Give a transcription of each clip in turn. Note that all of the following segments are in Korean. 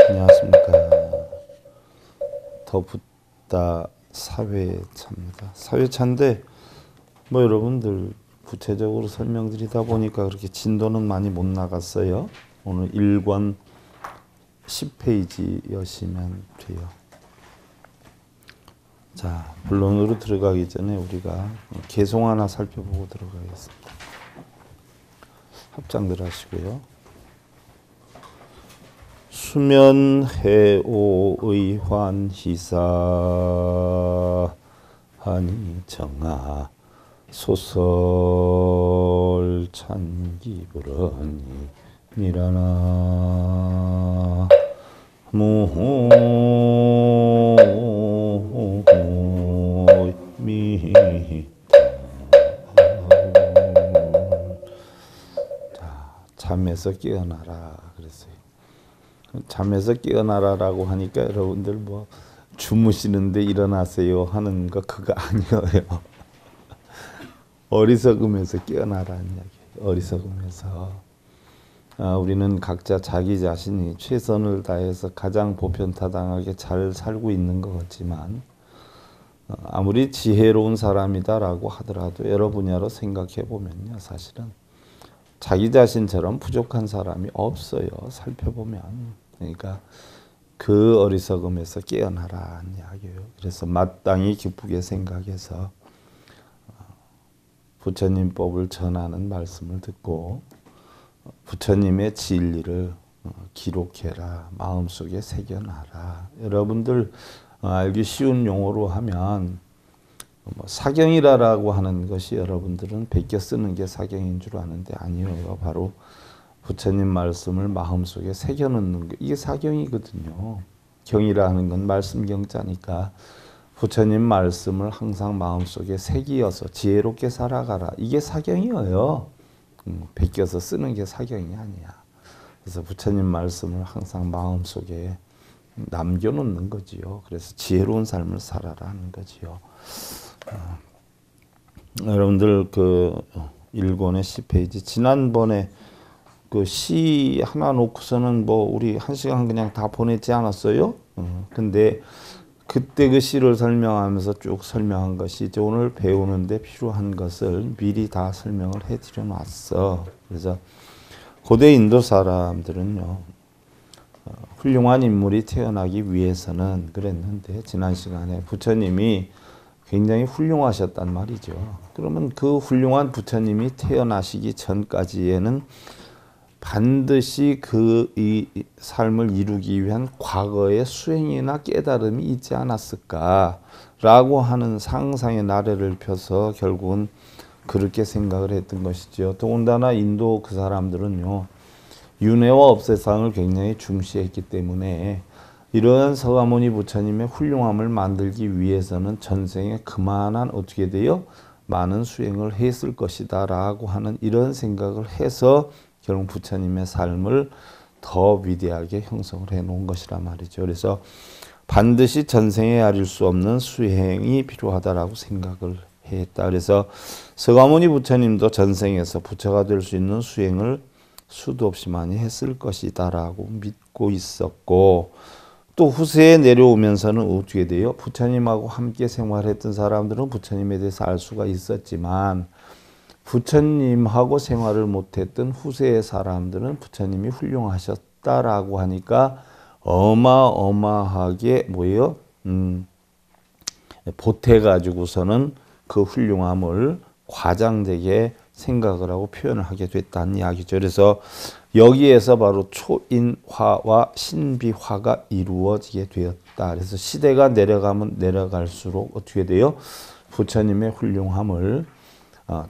안녕하십니까. 더붓다 사회차입니다. 사회차인데 뭐 여러분들 구체적으로 설명드리다 보니까 그렇게 진도는 많이 못 나갔어요. 오늘 1권 10페이지 여시면 돼요. 자, 본론으로 들어가기 전에 우리가 개송 하나 살펴보고 들어가겠습니다. 합장들 하시고요. 수면해오의환희사 하니 정하 소설 찬기불언이 미라나 무미. 자, 잠에서 깨어나라 그랬어요. 잠에서 깨어나라라고 하니까 여러분들 뭐 주무시는데 일어나세요 하는 거 그거 아니에요. 어리석음에서 깨어나라는 이야기. 어리석음에서 우리는 각자 자기 자신이 최선을 다해서 가장 보편타당하게 잘 살고 있는 것 같지만 아무리 지혜로운 사람이다라고 하더라도 여러 분야로 생각해 보면요, 사실은 자기 자신처럼 부족한 사람이 없어요. 살펴보면. 그러니까 그 어리석음에서 깨어나라는 이야기예요. 그래서 마땅히 기쁘게 생각해서 부처님 법을 전하는 말씀을 듣고 부처님의 진리를 기록해라. 마음속에 새겨놔라. 여러분들 알기 쉬운 용어로 하면 사경이라고 하는 것이 여러분들은 베껴 쓰는 게 사경인 줄 아는데 아니에요. 바로 부처님 말씀을 마음속에 새겨놓는 게 이게 사경이거든요. 경이라는 건 말씀 경자니까 부처님 말씀을 항상 마음속에 새기어서 지혜롭게 살아가라. 이게 사경이에요. 베껴서 쓰는 게 사경이 아니야. 그래서 부처님 말씀을 항상 마음속에 남겨놓는 거지요. 그래서 지혜로운 삶을 살아라 하는 거지요. 여러분들 그 1권의 10페이지 지난번에 그 시 하나 놓고서는 뭐 우리 1시간 그냥 다 보냈지 않았어요? 근데 그때 그 시를 설명하면서 쭉 설명한 것이 이제 오늘 배우는데 필요한 것을 미리 다 설명을 해드려 놨어. 그래서 고대 인도 사람들은요, 훌륭한 인물이 태어나기 위해서는 그랬는데 지난 시간에 부처님이 굉장히 훌륭하셨단 말이죠. 그러면 그 훌륭한 부처님이 태어나시기 전까지에는 반드시 이 삶을 이루기 위한 과거의 수행이나 깨달음이 있지 않았을까라고 하는 상상의 나래를 펴서 결국은 그렇게 생각을 했던 것이죠. 더군다나 인도 그 사람들은요, 윤회와 업세상을 굉장히 중시했기 때문에 이러한 서가모니 부처님의 훌륭함을 만들기 위해서는 전생에 그만한 어떻게 돼요? 많은 수행을 했을 것이다 라고 하는 이런 생각을 해서 결국 부처님의 삶을 더 위대하게 형성을 해놓은 것이란 말이죠. 그래서 반드시 전생에 아릴 수 없는 수행이 필요하다라고 생각을 했다. 그래서 서가모니 부처님도 전생에서 부처가 될 수 있는 수행을 수도 없이 많이 했을 것이다 라고 믿고 있었고, 또 후세에 내려오면서는 어떻게 돼요? 부처님하고 함께 생활했던 사람들은 부처님에 대해서 알 수가 있었지만 부처님하고 생활을 못했던 후세의 사람들은 부처님이 훌륭하셨다라고 하니까 어마어마하게 뭐예요? 보태가지고서는 그 훌륭함을 과장되게 생각을 하고 표현을 하게 됐다는 이야기죠. 그래서 여기에서 바로 초인화와 신비화가 이루어지게 되었다. 그래서 시대가 내려가면 내려갈수록 어떻게 돼요? 부처님의 훌륭함을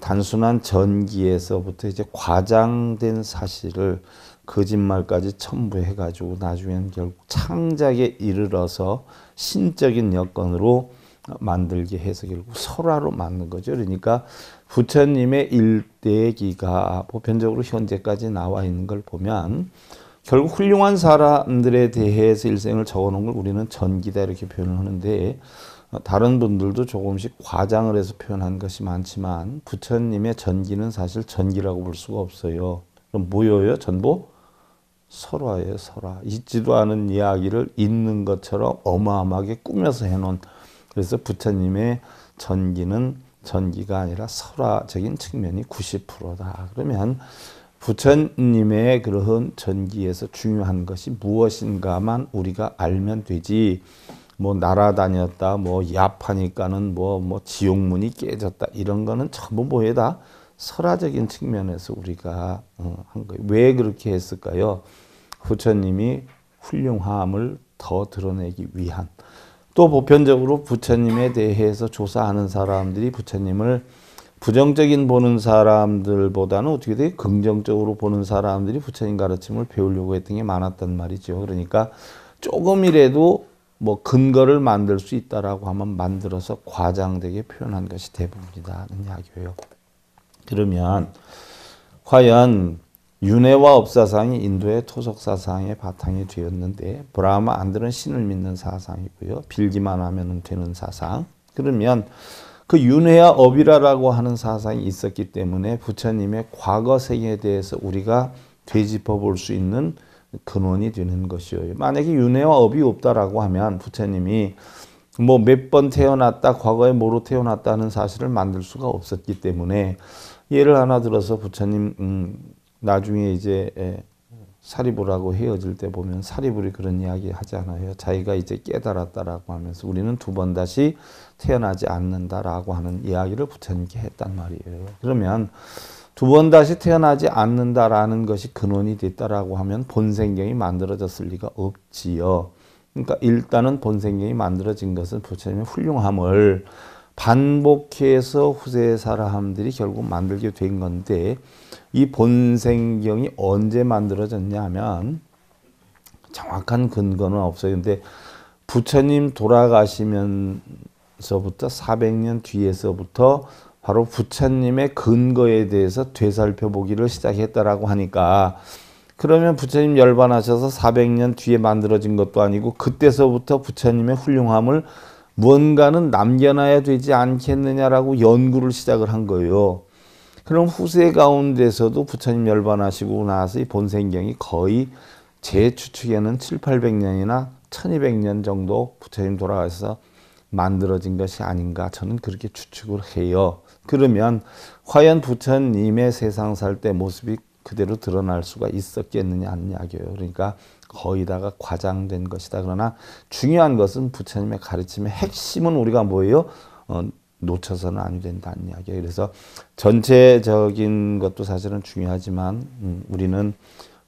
단순한 전기에서부터 이제 과장된 사실을 거짓말까지 첨부해가지고 나중에는 결국 창작에 이르러서 신적인 여건으로 만들게 해서 결국 설화로 만든 거죠. 그러니까 부처님의 일대기가 보편적으로 현재까지 나와 있는 걸 보면 결국 훌륭한 사람들에 대해서 일생을 적어놓은 걸 우리는 전기다 이렇게 표현을 하는데 다른 분들도 조금씩 과장을 해서 표현한 것이 많지만 부처님의 전기는 사실 전기라고 볼 수가 없어요. 그럼 뭐예요? 전부 설화예요. 설화. 있지도 않은 이야기를 있는 것처럼 어마어마하게 꾸며서 해놓은, 그래서 부처님의 전기는 전기가 아니라 설화적인 측면이 90%다. 그러면 부처님의 그런 전기에서 중요한 것이 무엇인가만 우리가 알면 되지, 뭐 날아다녔다, 뭐 야파니까는 뭐 지옥문이 깨졌다, 이런 거는 전부 뭐에다 설화적인 측면에서 우리가 한 거예요. 왜 그렇게 했을까요? 부처님이 훌륭함을 더 드러내기 위한, 또 보편적으로 부처님에 대해서 조사하는 사람들이 부처님을 부정적인 보는 사람들보다는 어떻게 돼요? 긍정적으로 보는 사람들이 부처님 가르침을 배우려고 했던 게 많았단 말이죠. 그러니까 조금이라도 뭐 근거를 만들 수 있다라고 하면 만들어서 과장되게 표현한 것이 대부분이다는 이야기예요. 그러면 과연 윤회와 업사상이 인도의 토속사상의 바탕이 되었는데, 브라마 안들은 신을 믿는 사상이고요. 빌기만 하면 되는 사상. 그러면 그 윤회와 업이라고 하는 사상이 있었기 때문에 부처님의 과거 생에 대해서 우리가 되짚어 볼 수 있는 근원이 되는 것이에요. 만약에 윤회와 업이 없다라고 하면 부처님이 뭐 몇 번 태어났다, 과거에 뭐로 태어났다는 사실을 만들 수가 없었기 때문에, 예를 하나 들어서 부처님 나중에 이제 사리부라고 헤어질 때 보면 사리부리 그런 이야기 하잖아요. 자기가 이제 깨달았다라고 하면서 우리는 두 번 다시 태어나지 않는다라고 하는 이야기를 부처님께 했단 말이에요. 그러면 두 번 다시 태어나지 않는다라는 것이 근원이 됐다라고 하면 본생경이 만들어졌을 리가 없지요. 그러니까 일단은 본생경이 만들어진 것은 부처님의 훌륭함을 반복해서 후세 사람들이 결국 만들게 된 건데, 이 본생경이 언제 만들어졌냐 하면 정확한 근거는 없어요. 근데 부처님 돌아가시면서부터 400년 뒤에서부터 바로 부처님의 근거에 대해서 되살펴보기를 시작했다라고 하니까, 그러면 부처님 열반하셔서 400년 뒤에 만들어진 것도 아니고 그때서부터 부처님의 훌륭함을 무언가는 남겨놔야 되지 않겠느냐라고 연구를 시작을 한 거예요. 그럼 후세 가운데서도 부처님 열반하시고 나서 이 본생경이 거의 제 추측에는 700~800년이나 1200년 정도 부처님 돌아가셔서 만들어진 것이 아닌가, 저는 그렇게 추측을 해요. 그러면 과연 부처님의 세상 살 때 모습이 그대로 드러날 수가 있었겠느냐 하는 이야기예요. 그러니까 거의 다가 과장된 것이다. 그러나 중요한 것은 부처님의 가르침의 핵심은 우리가 뭐예요? 놓쳐서는 안 된다는 이야기예요. 그래서 전체적인 것도 사실은 중요하지만 우리는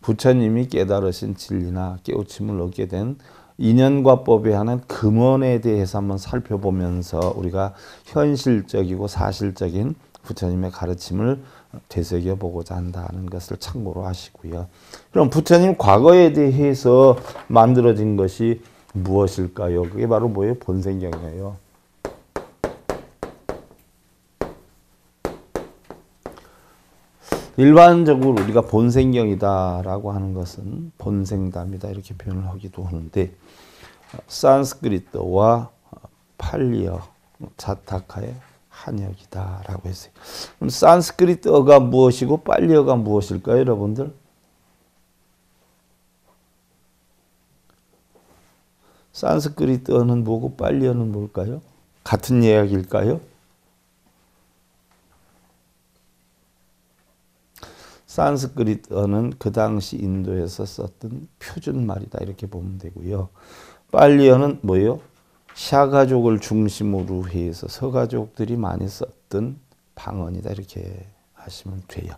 부처님이 깨달으신 진리나 깨우침을 얻게 된 인연과법에 하는 근원에 대해서 한번 살펴보면서 우리가 현실적이고 사실적인 부처님의 가르침을 되새겨보고자 한다는 것을 참고로 하시고요. 그럼 부처님 과거에 대해서 만들어진 것이 무엇일까요? 그게 바로 뭐예요? 본생경이에요. 일반적으로 우리가 본생경이다라고 하는 것은 본생담이다 이렇게 표현을 하기도 하는데, 산스크리트와 팔리어, 자타카의 한역이다라고 했어요. 그럼 산스크리트어가 무엇이고 팔리어가 무엇일까요, 여러분들? 산스크리트어는 뭐고 팔리어는 뭘까요? 같은 이야기일까요? 산스크리트어는 그 당시 인도에서 썼던 표준말이다 이렇게 보면 되고요. 팔리어는 뭐예요? 샤가족을 중심으로 해서 서가족들이 많이 썼던 방언이다 이렇게 하시면 돼요.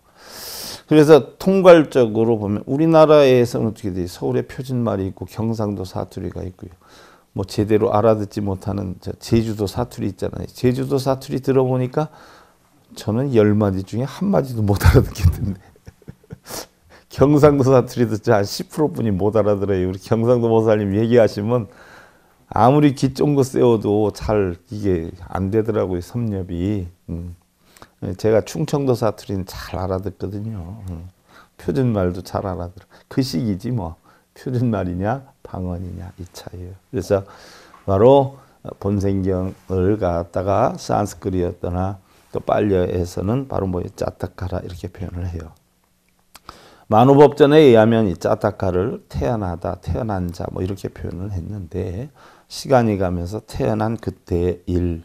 그래서 통괄적으로 보면 우리나라에서는 어떻게 돼요? 서울에 표준말이 있고 경상도 사투리가 있고요. 뭐 제대로 알아듣지 못하는 제주도 사투리 있잖아요. 제주도 사투리 들어보니까 저는 10마디 중에 1마디도 못 알아듣겠던데. 경상도 사투리 듣자 한 10%뿐이 못 알아들어요. 우리 경상도 모사님 얘기하시면 아무리 귀 쫑긋 세워도 잘 이게 안 되더라고요. 섭렵이. 제가 충청도 사투리는 잘 알아듣거든요. 표준말도 잘 알아들어. 그 시기지 뭐. 표준말이냐 방언이냐 이 차이예요. 그래서 바로 본생경을 갖다가 산스크리트나 또 빨려에서는 바로 뭐 짜타카라 이렇게 표현을 해요. 만우법전에 의하면 이 짜타카를 태어나다, 태어난 자 뭐 이렇게 표현을 했는데 시간이 가면서 태어난 그때의 일,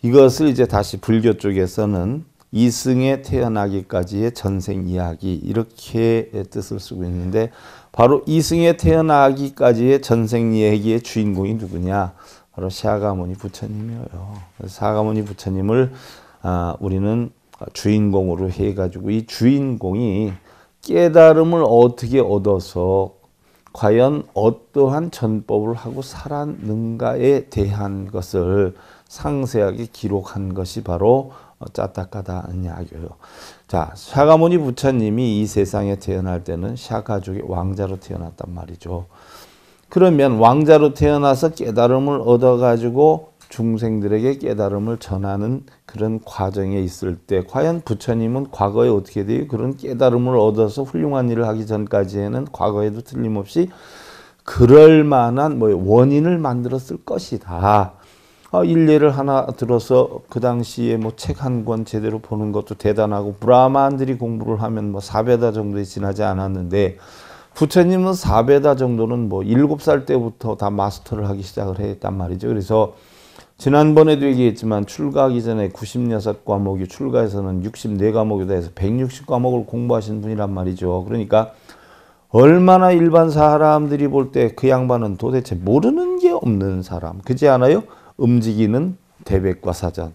이것을 이제 다시 불교 쪽에서는 이승에 태어나기까지의 전생 이야기 이렇게 뜻을 쓰고 있는데 바로 이승에 태어나기까지의 전생 이야기의 주인공이 누구냐? 바로 샤가모니 부처님이에요. 샤가모니 부처님을 우리는 주인공으로 해가지고 이 주인공이 깨달음을 어떻게 얻어서 과연 어떠한 전법을 하고 살았는가에 대한 것을 상세하게 기록한 것이 바로 짜타카다는 이야기예요. 자, 샤가모니 부처님이 이 세상에 태어날 때는 샤가족의 왕자로 태어났단 말이죠. 그러면 왕자로 태어나서 깨달음을 얻어가지고 중생들에게 깨달음을 전하는 그런 과정에 있을 때 과연 부처님은 과거에 어떻게 돼요? 그런 깨달음을 얻어서 훌륭한 일을 하기 전까지에는 과거에도 틀림없이 그럴 만한 원인을 만들었을 것이다. 일례를 하나 들어서 그 당시에 책 한 권 제대로 보는 것도 대단하고 브라만들이 공부를 하면 4배다 정도에 지나지 않았는데 부처님은 4배다 정도는 7살 때부터 다 마스터를 하기 시작을 했단 말이죠. 그래서 지난번에도 얘기했지만 출가하기 전에 96과목이 출가해서는 64과목이다 해서 160과목을 공부하신 분이란 말이죠. 그러니까 얼마나 일반 사람들이 볼 때 그 양반은 도대체 모르는 게 없는 사람. 그렇지 않아요? 움직이는 대백과사전.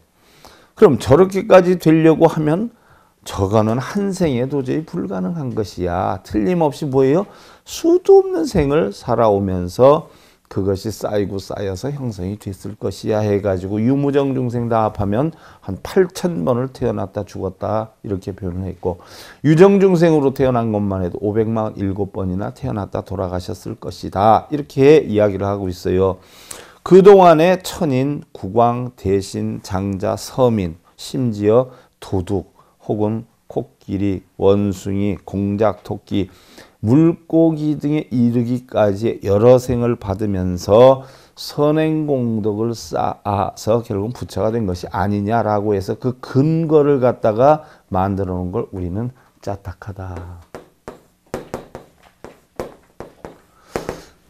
그럼 저렇게까지 되려고 하면 저거는 한 생에 도저히 불가능한 것이야. 틀림없이 뭐예요? 수도 없는 생을 살아오면서 그것이 쌓이고 쌓여서 형성이 됐을 것이야 해가지고 유무정 중생 다 합하면 한 8,000번을 태어났다 죽었다 이렇게 표현을 했고 유정 중생으로 태어난 것만 해도 547번이나 태어났다 돌아가셨을 것이다 이렇게 이야기를 하고 있어요. 그동안에 천인, 국왕, 대신, 장자, 서민, 심지어 도둑 혹은 코끼리, 원숭이, 공작, 토끼, 물고기 등에 이르기까지 여러 생을 받으면서 선행공덕을 쌓아서 결국은 부처가 된 것이 아니냐라고 해서 그 근거를 갖다가 만들어 놓은 걸 우리는 짜탁하다.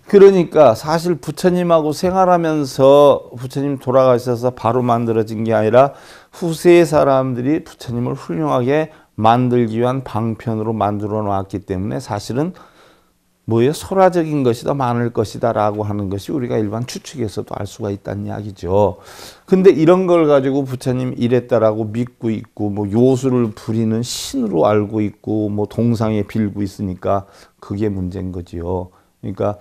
그러니까 사실 부처님하고 생활하면서 부처님 돌아가셔서 바로 만들어진 게 아니라 후세의 사람들이 부처님을 훌륭하게 만들기 위한 방편으로 만들어 놨기 때문에 사실은 뭐예요? 설화적인 것이 더 많을 것이다 라고 하는 것이 우리가 일반 추측에서도 알 수가 있다는 이야기죠. 근데 이런 걸 가지고 부처님 이랬다라고 믿고 있고 요술을 부리는 신으로 알고 있고 동상에 빌고 있으니까 그게 문제인 거지요. 그러니까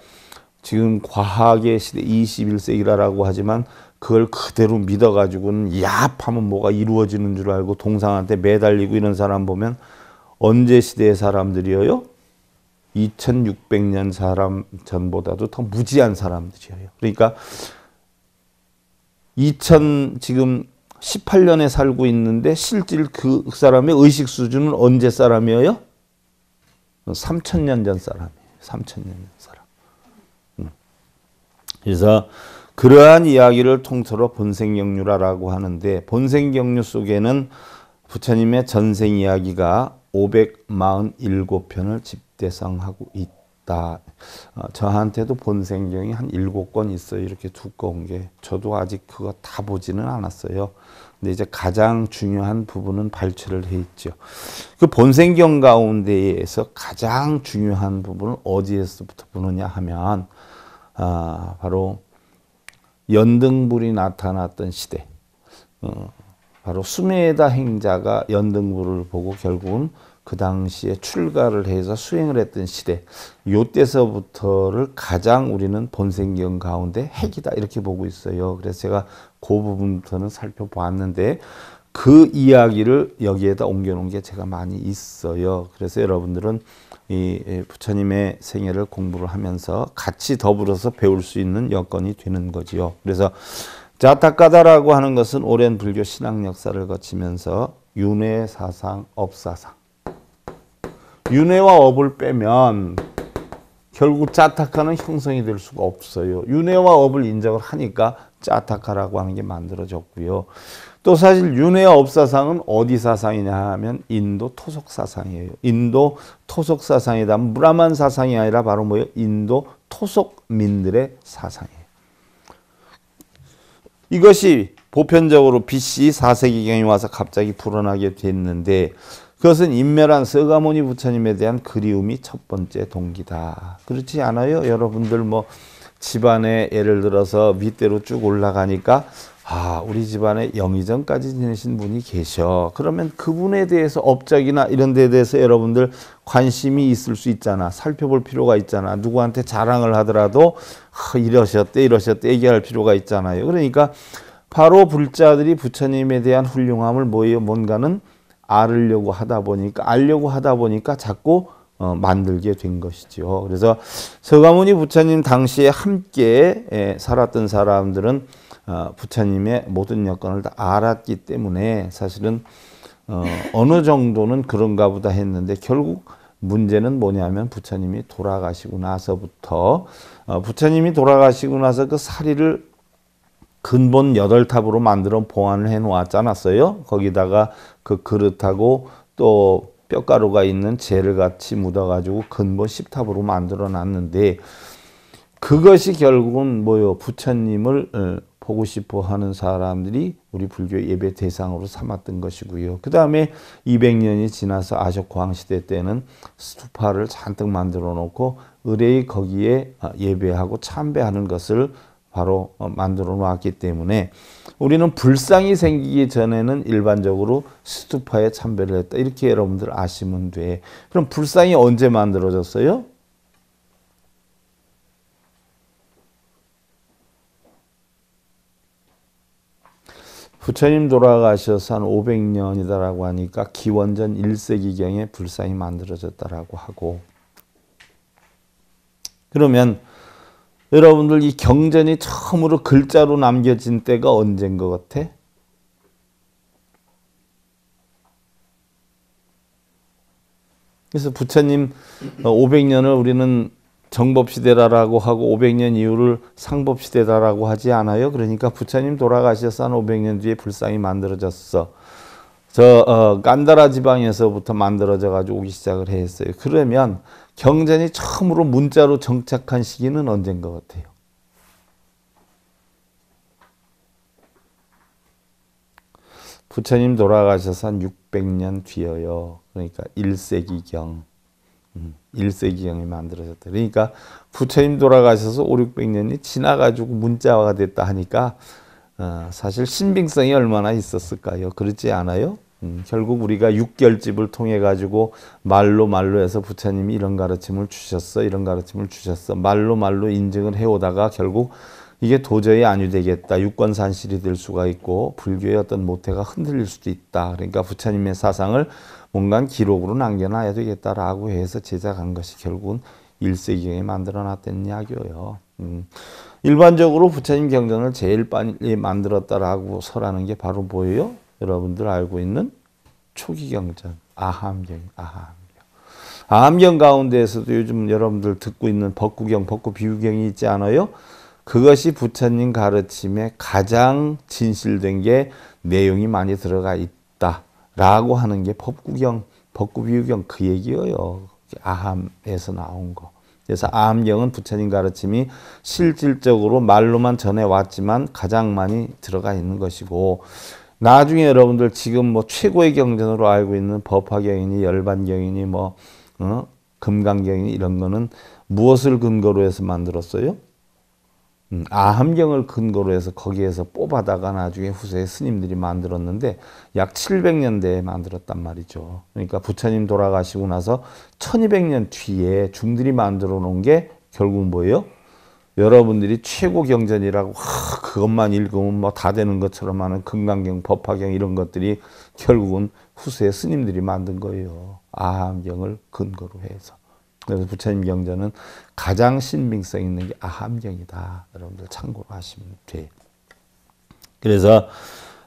지금 과학의 시대 21세기라고 하지만 그걸 그대로 믿어가지고는 야합하면 뭐가 이루어지는 줄 알고 동상한테 매달리고 이런 사람 보면 언제 시대의 사람들이에요? 2600년 사람 전보다도 더 무지한 사람들이에요. 그러니까 지금 18년에 살고 있는데 실질 그 사람의 의식 수준은 언제 사람이에요? 3000년 전 사람이에요. 3000년 전 사람. 그래서 그러한 이야기를 통틀어 본생경류라고 하는데 본생경류 속에는 부처님의 전생 이야기가 547편을 집대성하고 있다. 저한테도 본생경이 한 7권 있어요. 이렇게 두꺼운 게. 저도 아직 그거 다 보지는 않았어요. 근데 이제 가장 중요한 부분은 발췌를 해 있죠. 그 본생경 가운데에서 가장 중요한 부분을 어디에서부터 보느냐 하면 바로 연등불이 나타났던 시대, 바로 수메에다 행자가 연등부를 보고 결국은 그 당시에 출가를 해서 수행을 했던 시대, 요때서부터를 가장 우리는 본생경 가운데 핵이다 이렇게 보고 있어요. 그래서 제가 그 부분부터는 살펴보았는데 그 이야기를 여기에다 옮겨놓은 게 제가 많이 있어요. 그래서 여러분들은 이 부처님의 생애를 공부를 하면서 같이 더불어서 배울 수 있는 여건이 되는 거지요. 그래서 자타카다라고 하는 것은 오랜 불교 신앙 역사를 거치면서 윤회 사상, 업사상, 윤회와 업을 빼면 결국 자타카는 형성이 될 수가 없어요. 윤회와 업을 인정을 하니까 자타카라고 하는 게 만들어졌고요. 또 사실 윤회와 업사상은 어디 사상이냐 하면 인도 토속 사상이에요. 인도 토속 사상이다. 브라만 사상이 아니라 바로 뭐예요? 인도 토속민들의 사상이에요. 이것이 보편적으로 BC 4세기경에 와서 갑자기 불어나게 됐는데 그것은 인멸한 서가모니 부처님에 대한 그리움이 첫 번째 동기다. 그렇지 않아요? 여러분들 뭐 집안에 예를 들어서 윗대로 쭉 올라가니까 우리 집안에 영의정까지 지내신 분이 계셔. 그러면 그분에 대해서 업적이나 이런 데에 대해서 여러분들 관심이 있을 수 있잖아. 살펴볼 필요가 있잖아. 누구한테 자랑을 하더라도 이러셨대 이러셨대 얘기할 필요가 있잖아요. 그러니까 바로 불자들이 부처님에 대한 훌륭함을 뭔가는 알려고 하다 보니까 자꾸 만들게 된 것이죠. 그래서 서가모니 부처님 당시에 함께 살았던 사람들은 부처님의 모든 여건을 다 알았기 때문에 사실은 어느 정도는 그런가 보다 했는데 결국 문제는 뭐냐면 부처님이 돌아가시고 나서부터 부처님이 돌아가시고 나서 그 사리를 근본 8탑으로 만들어 보완을 해 놓았지 않았어요? 거기다가 그 그릇하고 또 뼈가루가 있는 재를 같이 묻어가지고 근본 10탑으로 만들어 놨는데 그것이 결국은 부처님을 보고 싶어 하는 사람들이 우리 불교 예배 대상으로 삼았던 것이고요. 그 다음에 200년이 지나서 아쇼크왕 시대 때는 스투파를 잔뜩 만들어 놓고 의뢰이 거기에 예배하고 참배하는 것을 바로 만들어 놓았기 때문에 우리는 불상이 생기기 전에는 일반적으로 스투파에 참배를 했다. 이렇게 여러분들 아시면 돼. 그럼 불상이 언제 만들어졌어요? 부처님 돌아가셔서 한 500년이다라고 하니까 기원전 1세기경에 불상이 만들어졌다라고 하고 그러면 여러분들 이 경전이 처음으로 글자로 남겨진 때가 언제인 것 같아? 그래서 부처님 500년을 우리는 정법시대라고 하고 500년 이후를 상법시대라고 하지 않아요? 그러니까 부처님 돌아가셔서 한 500년 뒤에 불상이 만들어졌어. 간다라 지방에서부터 만들어져 가지고 오기 시작을 했어요. 그러면 경전이 처음으로 문자로 정착한 시기는 언제인 것 같아요? 부처님 돌아가셔서 한 600년 뒤여요. 그러니까 1세기경. 1세기경이 만들어졌다. 그러니까 부처님 돌아가셔서 5, 600년이 지나가지고 문자화가 됐다 하니까 사실 신빙성이 얼마나 있었을까요? 그렇지 않아요? 결국 우리가 6결집을 통해 가지고 말로 해서 부처님이 이런 가르침을 주셨어, 이런 가르침을 주셨어, 말로 인증을 해오다가 결국 이게 도저히 아니 되겠다. 유권산실이 될 수가 있고 불교의 어떤 모태가 흔들릴 수도 있다. 그러니까 부처님의 사상을 뭔가 기록으로 남겨놔야 되겠다라고 해서 제작한 것이 결국은 1세기경에 만들어놨던 이야기예요. 일반적으로 부처님 경전을 제일 빨리 만들었다라고 설하는 게 바로 뭐예요? 여러분들 알고 있는 초기 경전, 아함경. 아함경 가운데에서도 요즘 여러분들 듣고 있는 법구경, 법구비유경이 있지 않아요? 그것이 부처님 가르침에 가장 진실된 게 내용이 많이 들어가 있다라고 하는 게 법구경, 법구비유경 그 얘기예요. 아함에서 나온 거. 그래서 아함경은 부처님 가르침이 실질적으로 말로만 전해왔지만 가장 많이 들어가 있는 것이고 나중에 여러분들 지금 최고의 경전으로 알고 있는 법화경이니 열반경이니 금강경이니 이런 거는 무엇을 근거로 해서 만들었어요? 아함경을 근거로 해서 거기에서 뽑아다가 나중에 후세에 스님들이 만들었는데 약 700년대에 만들었단 말이죠. 그러니까 부처님 돌아가시고 나서 1200년 뒤에 중들이 만들어 놓은 게 결국 뭐예요? 여러분들이 최고 경전이라고 그것만 읽으면 뭐 다 되는 것처럼 하는 금강경, 법화경 이런 것들이 결국은 후세 스님들이 만든 거예요. 아함경을 근거로 해서. 그래서 부처님 경전은 가장 신빙성 있는 게 아함경이다. 여러분들 참고로 하시면 돼요. 그래서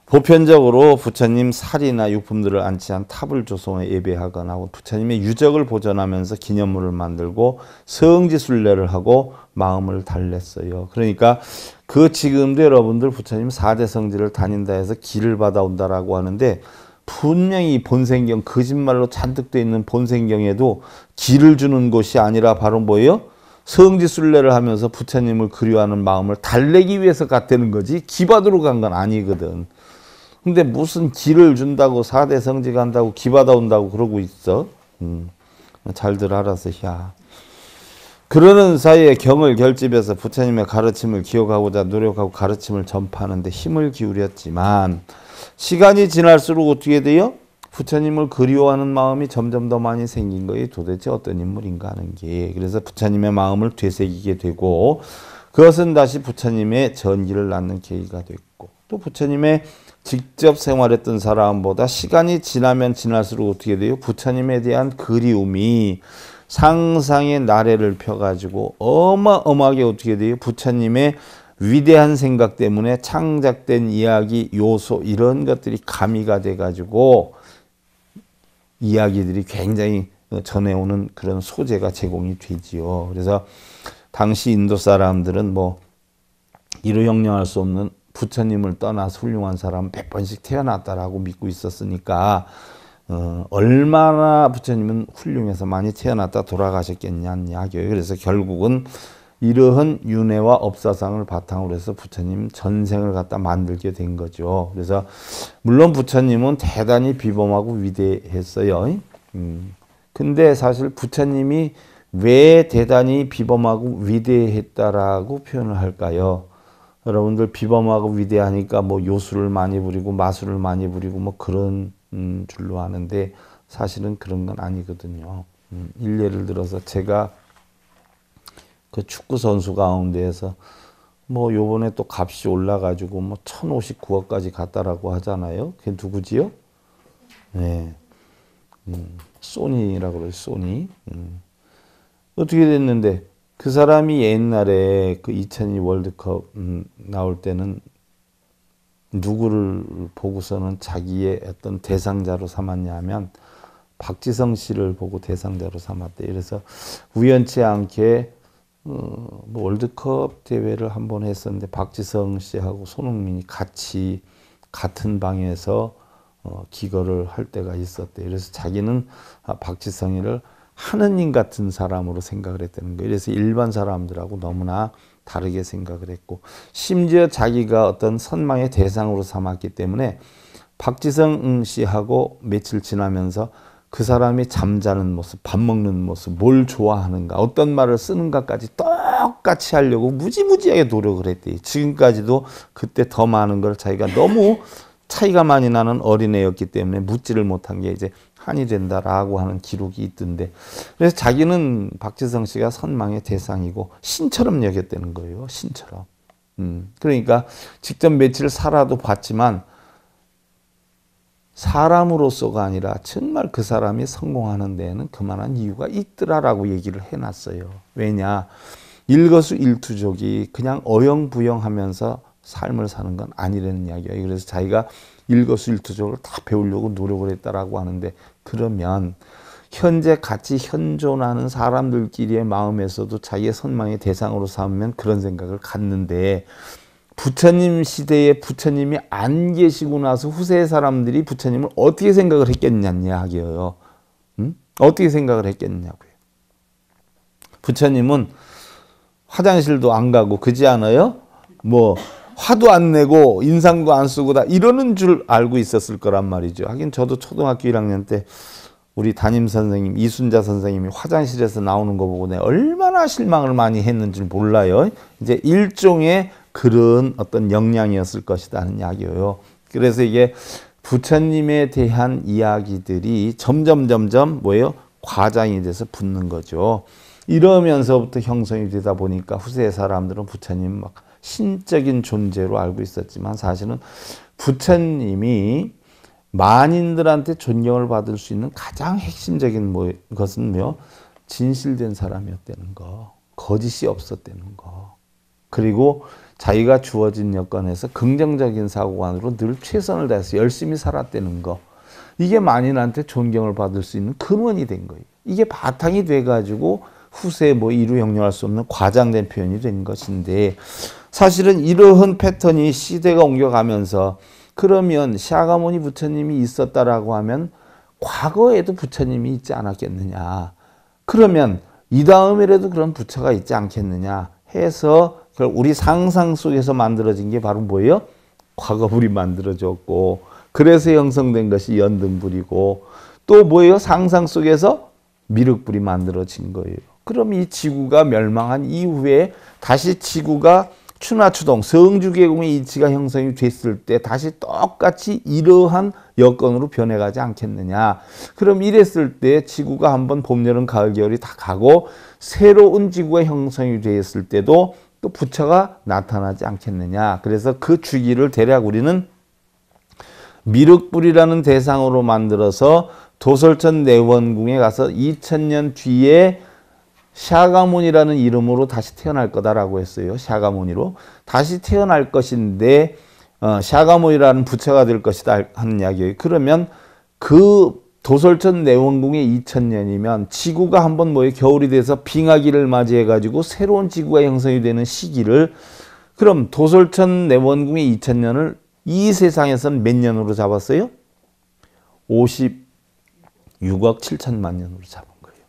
보편적으로 부처님 살이나 유품들을 안치한 탑을 조성해 예배하거나 부처님의 유적을 보존하면서 기념물을 만들고 성지순례를 하고 마음을 달랬어요. 그러니까 그 지금도 여러분들 부처님 4대 성지를 다닌다 해서 길을 받아온다라고 하는데 분명히 본생경 거짓말로 잔뜩 돼 있는 본생경에도 길을 주는 곳이 아니라 바로 뭐예요? 성지순례를 하면서 부처님을 그리워하는 마음을 달래기 위해서 갔다는 거지 기받으러 간 건 아니거든. 근데 무슨 길을 준다고 4대 성지 간다고 기받아 온다고 그러고 있어. 잘들 알아서 야. 그러는 사이에 경을 결집해서 부처님의 가르침을 기억하고자 노력하고 가르침을 전파하는데 힘을 기울였지만 시간이 지날수록 어떻게 돼요? 부처님을 그리워하는 마음이 점점 더 많이 생긴 거예요. 도대체 어떤 인물인가 하는 게. 그래서 부처님의 마음을 되새기게 되고 그것은 다시 부처님의 전기를 낳는 계기가 됐고 또 부처님의 직접 생활했던 사람보다 시간이 지나면 지날수록 어떻게 돼요? 부처님에 대한 그리움이 상상의 나래를 펴가지고 어마어마하게 어떻게 돼요? 부처님의 위대한 생각 때문에 창작된 이야기, 요소 이런 것들이 가미가 돼가지고 이야기들이 굉장히 전해오는 그런 소재가 제공이 되지요. 그래서 당시 인도 사람들은 뭐 이루 형용할 수 없는 부처님을 떠나서 훌륭한 사람 100번씩 태어났다라고 믿고 있었으니까 얼마나 부처님은 훌륭해서 많이 태어났다 돌아가셨겠냐는 이야기예요. 그래서 결국은 이러한 윤회와 업사상을 바탕으로 해서 부처님 전생을 갖다 만들게 된 거죠. 그래서 물론 부처님은 대단히 비범하고 위대했어요. 근데 사실 부처님이 왜 대단히 비범하고 위대했다라고 표현을 할까요? 여러분들 비범하고 위대하니까 뭐 요술을 많이 부리고 마술을 많이 부리고 뭐 그런 줄로 아는데 사실은 그런 건 아니거든요. 일례를 들어서 제가 그 축구 선수 가운데에서 뭐 요번에 또 값이 올라가지고 뭐 1059억까지 갔다라고 하잖아요. 그게 누구지요? 네. 소니라고 그래요. 소니. 어떻게 됐는데 그 사람이 옛날에 그 2002 월드컵 나올 때는 누구를 보고서는 자기의 어떤 대상자로 삼았냐면 박지성 씨를 보고 대상자로 삼았대. 그래서 우연치 않게 뭐 월드컵 대회를 한번 했었는데 박지성 씨하고 손흥민이 같이 같은 방에서 기거를 할 때가 있었대. 그래서 자기는 박지성이를 하느님 같은 사람으로 생각을 했다는 거예요. 그래서 일반 사람들하고 너무나 다르게 생각을 했고 심지어 자기가 어떤 선망의 대상으로 삼았기 때문에 박지성 씨하고 며칠 지나면서 그 사람이 잠자는 모습, 밥 먹는 모습, 뭘 좋아하는가, 어떤 말을 쓰는가까지 똑같이 하려고 무지무지하게 노력을 했대요. 지금까지도 그때 더 많은 걸 자기가 너무 차이가 많이 나는 어린애였기 때문에 묻지를 못한 게 이제 한이 된다라고 하는 기록이 있던데 그래서 자기는 박지성 씨가 선망의 대상이고 신처럼 여겼다는 거예요. 신처럼. 그러니까 직접 며칠 살아도 봤지만 사람으로서가 아니라 정말 그 사람이 성공하는 데에는 그만한 이유가 있더라라고 얘기를 해놨어요. 왜냐? 일거수일투족이 그냥 어영부영하면서 삶을 사는 건 아니라는 이야기예요. 그래서 자기가 일거수일투족을 다 배우려고 노력을 했다라고 하는데 그러면 현재 같이 현존하는 사람들끼리의 마음에서도 자기의 선망의 대상으로 삼으면 그런 생각을 갖는데 부처님 시대에 부처님이 안 계시고 나서 후세 사람들이 부처님을 어떻게 생각을 했겠냐는 이야기예요. 어떻게 생각을 했겠냐고요. 부처님은 화장실도 안 가고 그지 않아요? 뭐 화도 안 내고 인상도 안 쓰고 다 이러는 줄 알고 있었을 거란 말이죠. 하긴 저도 초등학교 1학년 때 우리 담임 선생님 이순자 선생님이 화장실에서 나오는 거 보고 내가 얼마나 실망을 많이 했는지 몰라요. 이제 일종의 그런 어떤 역량이었을 것이다 하는 이야기예요. 그래서 이게 부처님에 대한 이야기들이 점점 뭐예요? 과장이 돼서 붙는 거죠. 이러면서부터 형성이 되다 보니까 후세 사람들은 부처님 막 신적인 존재로 알고 있었지만 사실은 부처님이 만인들한테 존경을 받을 수 있는 가장 핵심적인 것은 진실된 사람이었다는 거, 거짓이 없었다는 거, 그리고 자기가 주어진 여건에서 긍정적인 사고관으로 늘 최선을 다해서 열심히 살았다는 거, 이게 만인한테 존경을 받을 수 있는 근원이 된 거예요. 이게 바탕이 돼가지고 후세에 이루 역량할 수 없는 과장된 표현이 된 것인데, 사실은 이러한 패턴이 시대가 옮겨가면서 그러면 샤가모니 부처님이 있었다라고 하면 과거에도 부처님이 있지 않았겠느냐, 그러면 이 다음에라도 그런 부처가 있지 않겠느냐 해서 우리 상상 속에서 만들어진 게 바로 뭐예요? 과거불이 만들어졌고, 그래서 형성된 것이 연등불이고, 또 뭐예요? 상상 속에서 미륵불이 만들어진 거예요. 그럼 이 지구가 멸망한 이후에 다시 지구가 추나추동 성주계공의 이치가 형성이 됐을 때 다시 똑같이 이러한 여건으로 변해가지 않겠느냐. 그럼 이랬을 때 지구가 한번 봄, 여름, 가을, 겨울이 다 가고 새로운 지구가 형성이 되었을 때도 또 부처가 나타나지 않겠느냐. 그래서 그 주기를 대략 우리는 미륵불이라는 대상으로 만들어서 도솔천 내원궁에 가서 2000년 뒤에 샤가모니라는 이름으로 다시 태어날 거다라고 했어요. 샤가모니로 다시 태어날 것인데 샤가모니라는 부처가 될 것이다 하는 이야기예요. 그러면 그 도솔천 내원궁의 2000년이면 지구가 한번 겨울이 돼서 빙하기를 맞이해 가지고 새로운 지구가 형성이 되는 시기를, 그럼 도솔천 내원궁의 2000년을 이 세상에서는 몇 년으로 잡았어요? 56억 7천만 년으로 잡은 거예요.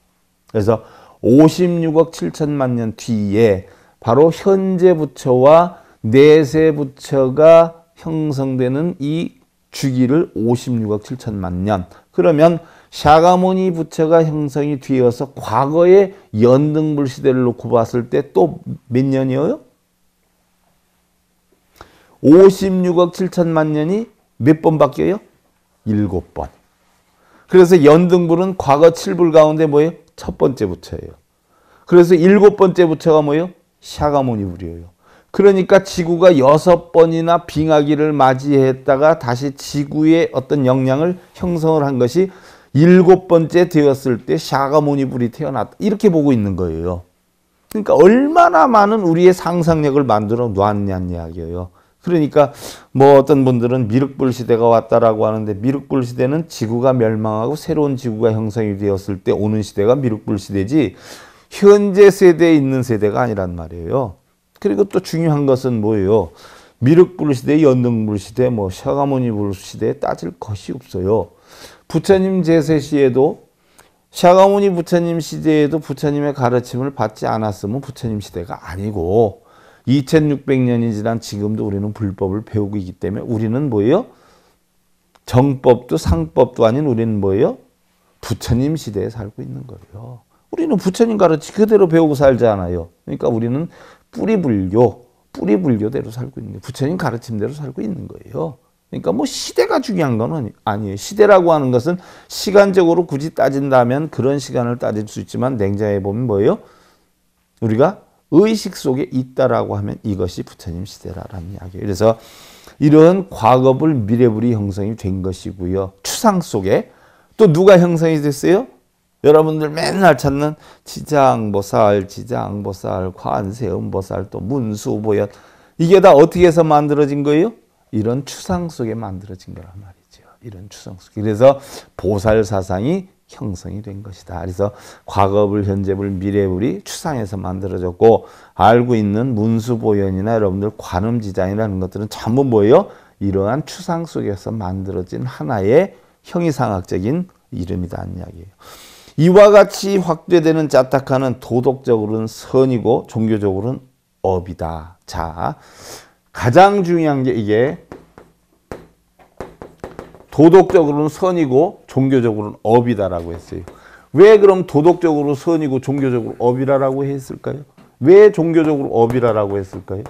그래서 56억 7천만 년 뒤에 바로 현재 부처와 내세 부처가 형성되는 이 주기를 56억 7천만 년. 그러면 샤가모니 부처가 형성이 되어서 과거의 연등불 시대를 놓고 봤을 때 또 몇 년이에요? 56억 7천만 년이 몇 번 바뀌어요? 7번. 그래서 연등불은 과거 7불 가운데 뭐예요? 첫 번째 부처예요. 그래서 7번째 부처가 뭐예요? 샤가모니 불이에요. 그러니까 지구가 6번이나 빙하기를 맞이했다가 다시 지구의 어떤 역량을 형성을 한 것이 7번째 되었을 때 샤가모니 불이 태어났다. 이렇게 보고 있는 거예요. 그러니까 얼마나 많은 우리의 상상력을 만들어 놓았냐는 이야기예요. 그러니까 어떤 분들은 미륵불 시대가 왔다라고 하는데, 미륵불 시대는 지구가 멸망하고 새로운 지구가 형성이 되었을 때 오는 시대가 미륵불 시대지 현재 세대에 있는 세대가 아니란 말이에요. 그리고 또 중요한 것은 뭐예요? 미륵불 시대, 연등불 시대, 샤가모니 불 시대에 따질 것이 없어요. 부처님 제세 시에도 샤가모니 부처님 시대에도 부처님의 가르침을 받지 않았으면 부처님 시대가 아니고, 2600년이 지난 지금도 우리는 불법을 배우고 있기 때문에 우리는 뭐예요? 정법도 상법도 아닌 우리는 뭐예요? 부처님 시대에 살고 있는 거예요. 우리는 부처님 가르치 그대로 배우고 살잖아요. 그러니까 우리는 뿌리불교대로 살고 있는 거예요. 부처님 가르침대로 살고 있는 거예요. 그러니까 시대가 중요한 건 아니에요. 시대라고 하는 것은 시간적으로 굳이 따진다면 그런 시간을 따질 수 있지만, 냉정해 보면 뭐예요? 우리가 의식 속에 있다라고 하면 이것이 부처님 시대라는 이야기예요. 그래서 이런 과거불, 미래불이 형성이 된 것이고요. 추상 속에 또 누가 형성이 됐어요? 여러분들 맨날 찾는 지장보살, 관세음보살, 또 문수보현, 이게 다 어떻게 해서 만들어진 거예요? 이런 추상 속에 만들어진 거란 말이죠. 이런 추상 속에. 그래서 보살 사상이 형성이 된 것이다. 그래서 과거불, 현재불, 미래불이 추상에서 만들어졌고, 알고 있는 문수보현이나 여러분들 관음지장이라는 것들은 전부 뭐예요? 이러한 추상 속에서 만들어진 하나의 형이상학적인 이름이다는 이야기예요. 이와 같이 확대되는 자타카는 도덕적으로는 선이고 종교적으로는 업이다. 자, 가장 중요한 게 이게 도덕적으로는 선이고 종교적으로는 업이다라고 했어요. 왜 그럼 도덕적으로 선이고 종교적으로 업이라고 했을까요? 왜 종교적으로 업이라고 했을까요?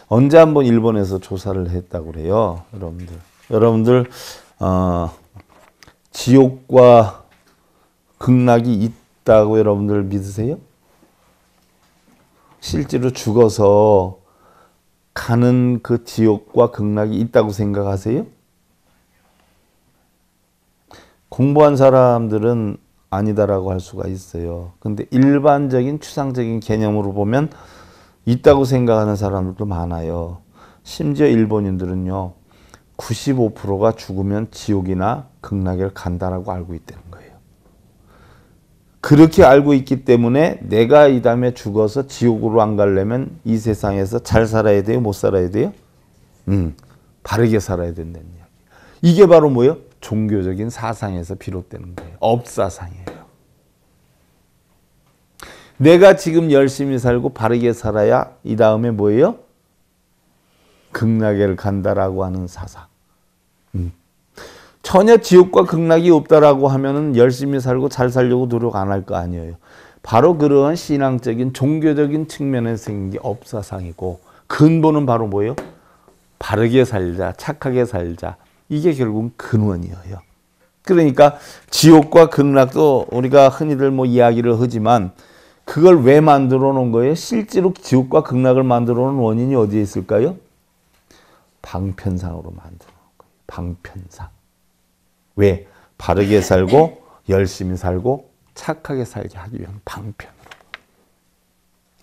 언제 한번 일본에서 조사를 했다고 그래요. 여러분들 지옥과 극락이 있다고 여러분들 믿으세요? 실제로 죽어서 가는 그 지옥과 극락이 있다고 생각하세요? 공부한 사람들은 아니다라고 할 수가 있어요. 근데 일반적인 추상적인 개념으로 보면 있다고 생각하는 사람들도 많아요. 심지어 일본인들은요, 95%가 죽으면 지옥이나 극락에 간다라고 알고 있다는 거예요. 그렇게 알고 있기 때문에 내가 이 다음에 죽어서 지옥으로 안 가려면 이 세상에서 잘 살아야 돼요? 못 살아야 돼요? 바르게 살아야 된다는 이야기. 이게 바로 뭐예요? 종교적인 사상에서 비롯되는 거예요. 업사상이에요. 내가 지금 열심히 살고 바르게 살아야 이 다음에 뭐예요? 극락에 간다라고 하는 사상. 전혀 지옥과 극락이 없다라고 하면은 열심히 살고 잘 살려고 노력 안 할 거 아니에요. 바로 그런 신앙적인 종교적인 측면에서 생긴 게 업사상이고 근본은 바로 뭐예요? 바르게 살자, 착하게 살자. 이게 결국은 근원이에요. 그러니까 지옥과 극락도 우리가 흔히들 뭐 이야기를 하지만 그걸 왜 만들어 놓은 거예요? 실제로 지옥과 극락을 만들어 놓은 원인이 어디에 있을까요? 방편상으로 만들어 놓은 거예요. 방편상. 왜? 바르게 살고 열심히 살고 착하게 살게 하기 위한 방편으로.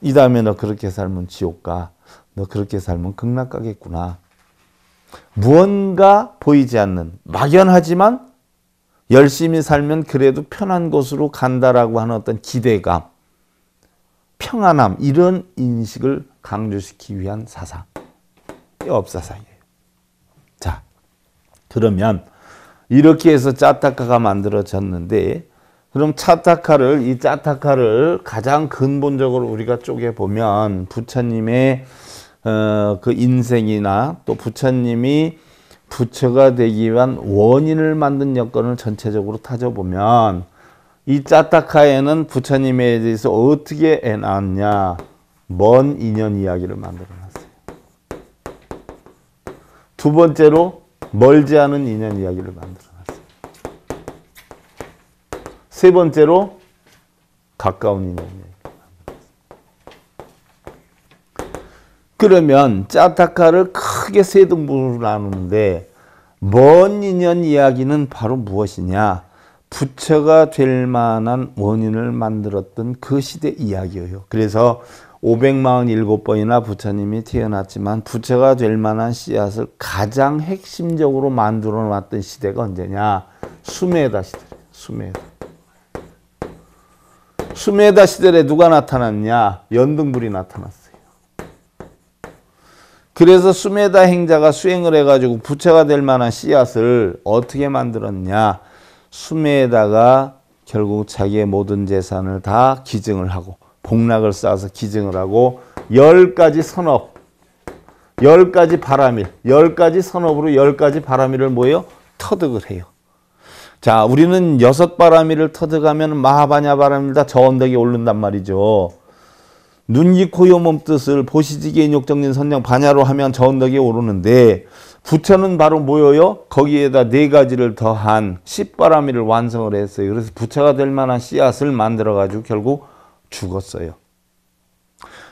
이 다음에 너 그렇게 살면 지옥 가. 너 그렇게 살면 극락 가겠구나. 무언가 보이지 않는 막연하지만 열심히 살면 그래도 편한 곳으로 간다라고 하는 어떤 기대감, 평안함 이런 인식을 강조시키기 위한 사상. 이 업사상이에요. 자, 그러면 이렇게 해서 짜타카가 만들어졌는데 그럼 이 짜타카를 가장 근본적으로 우리가 쪼개보면 부처님의 그 인생이나 또 부처님이 부처가 되기 위한 원인을 만든 여건을 전체적으로 따져보면 이 짜타카에는 부처님에 대해서 어떻게 해놨냐, 먼 인연 이야기를 만들어놨어요. 두 번째로 멀지 않은 인연 이야기를 만들어놨어요. 세 번째로 가까운 인연 이야기. 그러면 짜타카를 크게 세 등분으로 나누는데 먼 인연 이야기는 바로 무엇이냐? 부처가 될 만한 원인을 만들었던 그 시대 이야기예요. 그래서 547번이나 부처님이 태어났지만 부처가 될 만한 씨앗을 가장 핵심적으로 만들어 놨던 시대가 언제냐? 수메다 시대예요. 수메다 시대에 누가 나타났냐? 연등불이 나타났어요. 그래서 수메다 행자가 수행을 해가지고 부처가 될 만한 씨앗을 어떻게 만들었냐? 수메다가 결국 자기의 모든 재산을 다 기증을 하고 복락을 쌓아서 기증을 하고 10가지 선업, 10가지 바라밀, 10가지 선업으로 10가지 바라밀을 뭐예요? 터득을 해요. 자, 우리는 6바라밀을 터득하면 마하바냐 바라밀 다 저 언덕에 오른단 말이죠. 눈, 이, 코, 요, 몸 뜻을 보시지기, 인욕정진, 선정, 반야로 하면 저 언덕에 오르는데 부처는 바로 뭐예요? 거기에다 4가지를 더한 10바라밀을 완성을 했어요. 그래서 부처가 될 만한 씨앗을 만들어가지고 결국 죽었어요.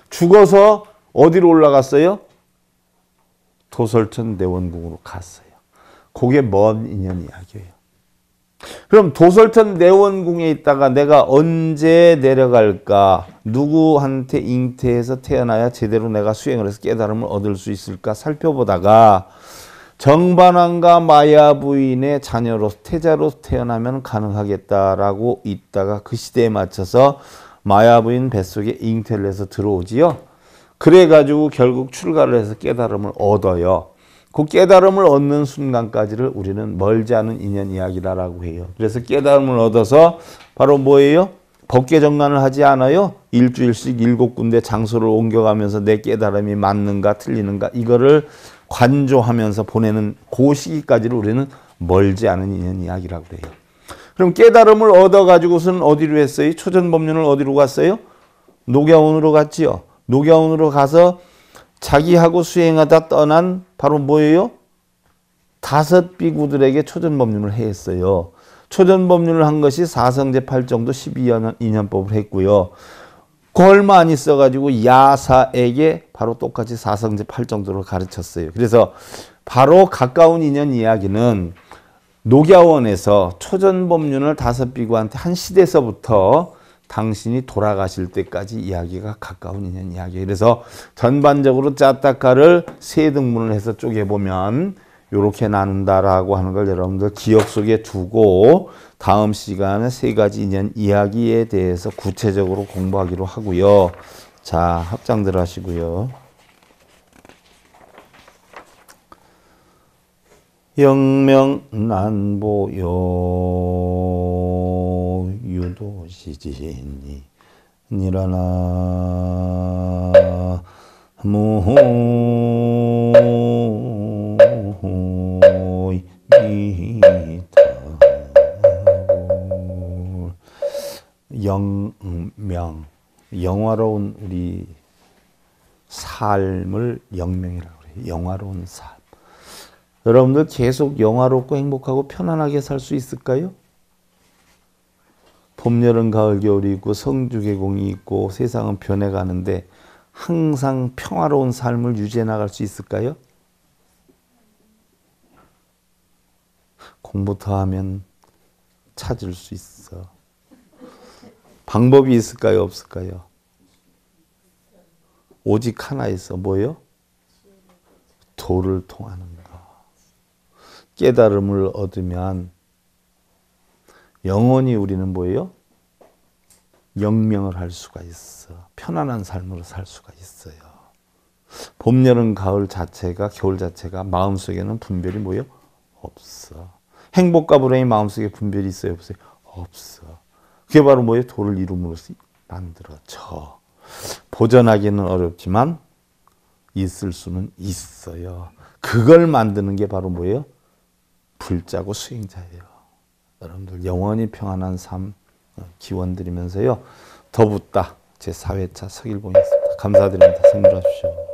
죽어서 어디로 올라갔어요? 도솔천 내원궁으로 갔어요. 그게 먼 인연 이야기예요. 그럼 도솔천 내원궁에 있다가 내가 언제 내려갈까? 누구한테 잉태해서 태어나야 제대로 내가 수행을 해서 깨달음을 얻을 수 있을까? 살펴보다가 정반왕과 마야 부인의 자녀로 태자로 태어나면 가능하겠다라고 있다가 그 시대에 맞춰서 마야 부인 뱃속에 잉태를 해서 들어오지요. 그래가지고 결국 출가를 해서 깨달음을 얻어요. 그 깨달음을 얻는 순간까지를 우리는 멀지 않은 인연 이야기다라고 해요. 그래서 깨달음을 얻어서 바로 뭐예요? 법계정난을 하지 않아요? 일주일씩 7군데 장소를 옮겨가면서 내 깨달음이 맞는가 틀리는가 이거를 관조하면서 보내는 그 시기까지를 우리는 멀지 않은 인연 이야기라고 그래요. 그럼 깨달음을 얻어가지고서는 어디로 했어요? 초전법륜을 어디로 갔어요? 녹야원으로 갔지요. 녹야원으로 가서 자기하고 수행하다 떠난 바로 뭐예요? 5 비구들에게 초전법륜을 해했어요. 초전법륜을 한 것이 사성제 8정도 12인연법을 했고요. 그 얼마 안 있어가지고 야사에게 바로 똑같이 사성제 8정도를 가르쳤어요. 그래서 바로 가까운 인연 이야기는 녹야원에서 초전법륜을 5 비구한테 한 시대서부터 당신이 돌아가실 때까지 이야기가 가까운 인연 이야기예요. 그래서 전반적으로 짜따카를 3등분을 해서 쪼개보면 이렇게 나눈다라고 하는 걸 여러분들 기억 속에 두고 다음 시간에 3가지 인연 이야기에 대해서 구체적으로 공부하기로 하고요. 자, 합장들 하시고요. 영명난보요 유도시지니 니라나 무호이 영명, 영화로운 우리 삶을 영명이라고 그래요. 영화로운 삶. 여러분들 계속 영화롭고 행복하고 편안하게 살 수 있을까요? 봄, 여름, 가을, 겨울이 있고 성주개공이 있고 세상은 변해가는데 항상 평화로운 삶을 유지해 나갈 수 있을까요? 공부 더 하면 찾을 수 있어. 방법이 있을까요? 없을까요? 오직 하나 있어. 뭐예요? 도를 통하는 거. 깨달음을 얻으면 영원히 우리는 뭐예요? 영명을 할 수가 있어. 편안한 삶으로 살 수가 있어요. 봄, 여름, 가을 자체가, 겨울 자체가 마음속에는 분별이 뭐예요? 없어. 행복과 불행이 마음속에 분별이 있어요? 없어요? 없어. 그게 바로 뭐예요? 도를 이룸으로써 만들어져. 보전하기는 어렵지만 있을 수는 있어요. 그걸 만드는 게 바로 뭐예요? 불자고 수행자예요. 여러분들 영원히 평안한 삶 기원드리면서요. 더 붙다 제4회차 서길봉이었습니다. 감사드립니다. 선물하십시오.